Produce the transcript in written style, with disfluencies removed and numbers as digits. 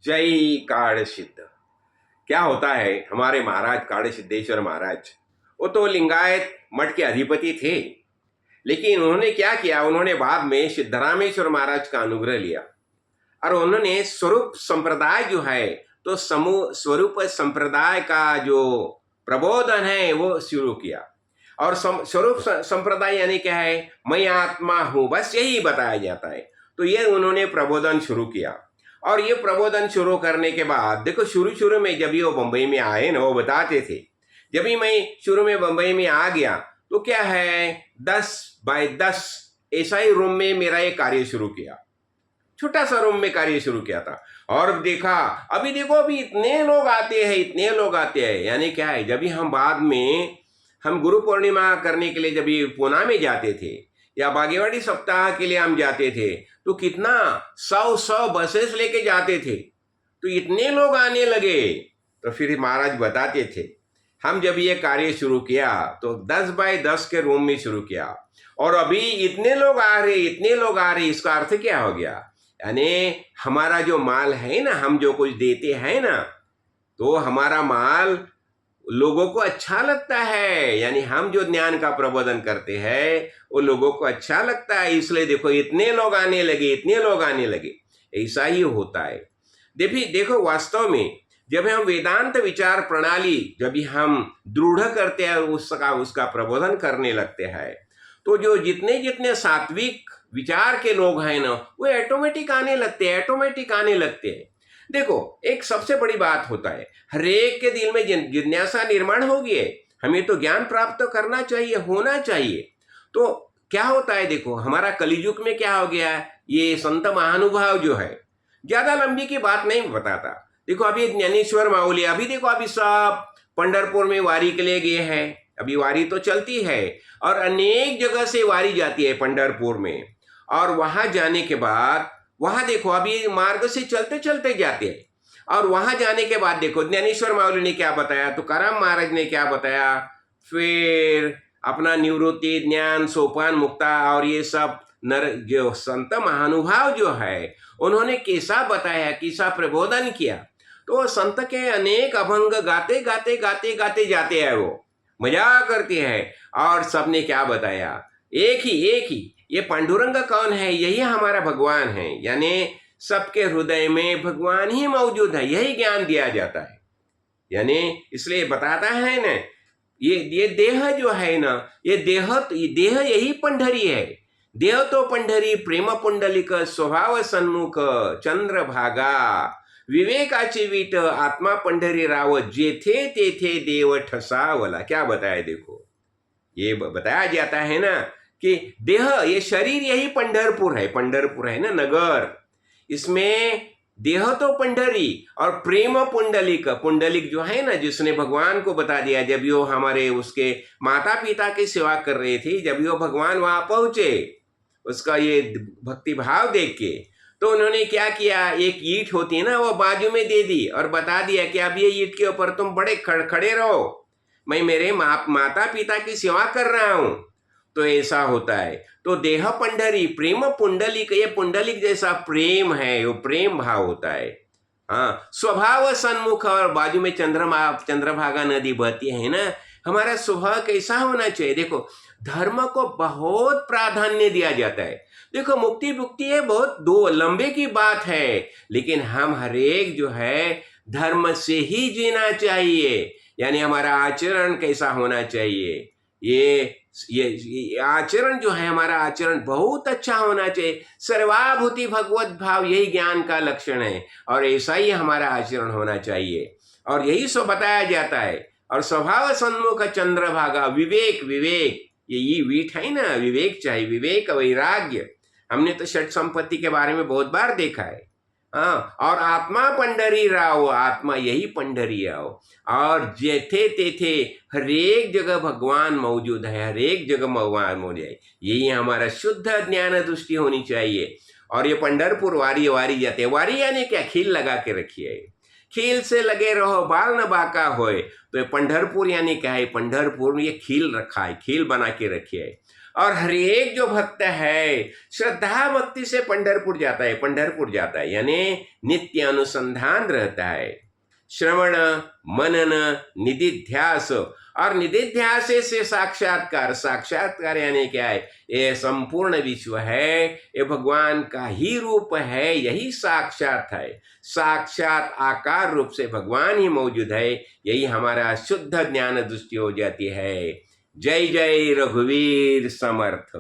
जय काड़ सिद्ध। क्या होता है, हमारे महाराज काड़ सिद्धेश्वर महाराज, वो तो लिंगायत मठ के अधिपति थे, लेकिन उन्होंने क्या किया, उन्होंने बाद में सिद्धरामेश्वर महाराज का अनुग्रह लिया और उन्होंने स्वरूप संप्रदाय जो है, तो समूह स्वरूप संप्रदाय का जो प्रबोधन है वो शुरू किया। और स्वरूप संप्रदाय यानी क्या है, मैं आत्मा हूं, बस यही बताया जाता है। तो ये उन्होंने प्रबोधन शुरू किया। और ये प्रबोधन शुरू करने के बाद देखो, शुरू में जब ये वो बम्बई में आए ना, वो बताते थे, जब भी मैं शुरू में बम्बई में आ गया तो क्या है, 10x10 ऐसा ही रूम में मेरा ये कार्य शुरू किया, छोटा सा रूम में कार्य शुरू किया था। और देखा, अभी देखो, अभी इतने लोग आते हैं। यानी क्या है, जब भी हम बाद में हम गुरु पूर्णिमा करने के लिए जब भी पूना में जाते थे या बागेवाड़ी सप्ताह के लिए हम जाते थे, तो कितना 100 बसेस लेके जाते थे, तो इतने लोग आने लगे। तो फिर महाराज बताते थे, हम जब ये कार्य शुरू किया तो 10x10 के रूम में शुरू किया, और अभी इतने लोग आ रहे, इसका अर्थ क्या हो गया, यानी हमारा जो माल है ना, हम जो कुछ देते हैं ना, तो हमारा माल लोगों को अच्छा लगता है। यानी हम जो ज्ञान का प्रबोधन करते हैं वो लोगों को अच्छा लगता है, इसलिए देखो इतने लोग आने लगे। ऐसा ही होता है। देखो वास्तव में जब हम वेदांत विचार प्रणाली जब हम दृढ़ करते हैं, उसका प्रबोधन करने लगते हैं, तो जो जितने सात्विक विचार के लोग हैं ना, वो ऑटोमेटिक आने लगते हैं। देखो, एक सबसे बड़ी बात होता है, हरेक के दिल में जिज्ञासा निर्माण होगी, हमें तो ज्ञान प्राप्त तो करना चाहिए, होना चाहिए। तो क्या होता है, देखो हमारा कलियुग में क्या हो गया, ये संत महानुभाव जो है, ज्यादा लंबी की बात नहीं बताता। देखो अभी ज्ञानेश्वर माऊली, अभी देखो, अभी सब पंढरपुर में वारी के लिए गए हैं, अभी वारी तो चलती है और अनेक जगह से वारी जाती है पंढरपुर में। और वहां जाने के बाद, वहां देखो अभी मार्ग से चलते जाते हैं, और वहां जाने के बाद देखो ज्ञानेश्वर माऊली ने क्या बताया, तुकाराम महाराज ने क्या बताया, फिर अपना निवृत्ति ज्ञान सोपान मुक्ता और ये सब नर जो संत महानुभाव जो है, उन्होंने कैसा बताया, कैसा प्रबोधन किया। तो संत के अनेक अभंग गाते जाते हैं, वो मजा करते हैं। और सबने क्या बताया, एक ही ये पांडुरंग कौन है, यही हमारा भगवान है। यानी सबके हृदय में भगवान ही मौजूद है, यही ज्ञान दिया जाता है। यानी इसलिए बताता है ना, ये देह जो है ना, ये देह यही पंढरी है। देह तो पंढरी प्रेम पुंडलिक स्वभाव सन्मुख चंद्रभागा विवेकाची वीट आत्मा पंढरी राव जेथे तेथे देव ठसावला। क्या बताया, देखो ये बताया जाता है ना कि देह, ये शरीर यही पंढरपुर है ना नगर, इसमें देह तो पंढरी और प्रेम पुंडलिक जो है ना, जिसने भगवान को बता दिया। जब वो हमारे उसके माता पिता की सेवा कर रहे थे, जब वो भगवान वहां पहुंचे, उसका ये भक्ति भाव देख के, तो उन्होंने क्या किया, एक ईंट होती है ना, वो बाजू में दे दी और बता दिया कि अब ये ईंट के ऊपर तुम बड़े खड़े रहो, मैं मेरे माता पिता की सेवा कर रहा हूं। तो ऐसा होता है। तो देह पंढरी प्रेम पुंडलिक, ये पुंडलिक जैसा प्रेम है, वो प्रेम भाव होता है। हाँ, स्वभाव सन्मुख, और बाजू में चंद्रभागा नदी बहती है ना। हमारा स्वभाव कैसा होना चाहिए, देखो धर्म को बहुत प्राधान्य दिया जाता है। देखो मुक्ति ये बहुत दो लंबे की बात है, लेकिन हम हरेक जो है धर्म से ही जीना चाहिए। यानी हमारा आचरण कैसा होना चाहिए, ये आचरण जो है, हमारा आचरण बहुत अच्छा होना चाहिए। सर्वाभूति भगवत भाव, यही ज्ञान का लक्षण है, और ऐसा ही हमारा आचरण होना चाहिए। और यही सो बताया जाता है। और स्वभाव सन्मुख चंद्रभागा विवेक, यही वीट है ना, विवेक चाहिए, विवेक वैराग्य। हमने तो षट संपत्ति के बारे में बहुत बार देखा है। हाँ, और आत्मा पंढरी राव, आत्मा यही पंढरी आओ, और जेथे तेथे हरेक जगह भगवान मौजूद है, हरेक जगह भगवान मौजूद है। यही हमारा शुद्ध ज्ञान दृष्टि होनी चाहिए। और ये पंढरपुर वारी जाते हैं, वारी यानी क्या, खील लगा के रखिए, खील से लगे रहो बाल न बाका होए। तो ये पंढरपुर यानी क्या है, पंढरपुर में ये खील रखा है, खील बना के रखिए। और हर एक जो भक्त है श्रद्धा भक्ति से पंढरपुर जाता है यानी नित्य अनुसंधान रहता है, श्रवण मनन निधिध्यास, और निधिध्यास से साक्षात्कार यानी क्या है, ये संपूर्ण विश्व है, ये भगवान का ही रूप है, यही साक्षात है, साक्षात आकार रूप से भगवान ही मौजूद है, यही हमारा शुद्ध ज्ञान दृष्टि हो जाती है। जय जय रघुवीर समर्थ।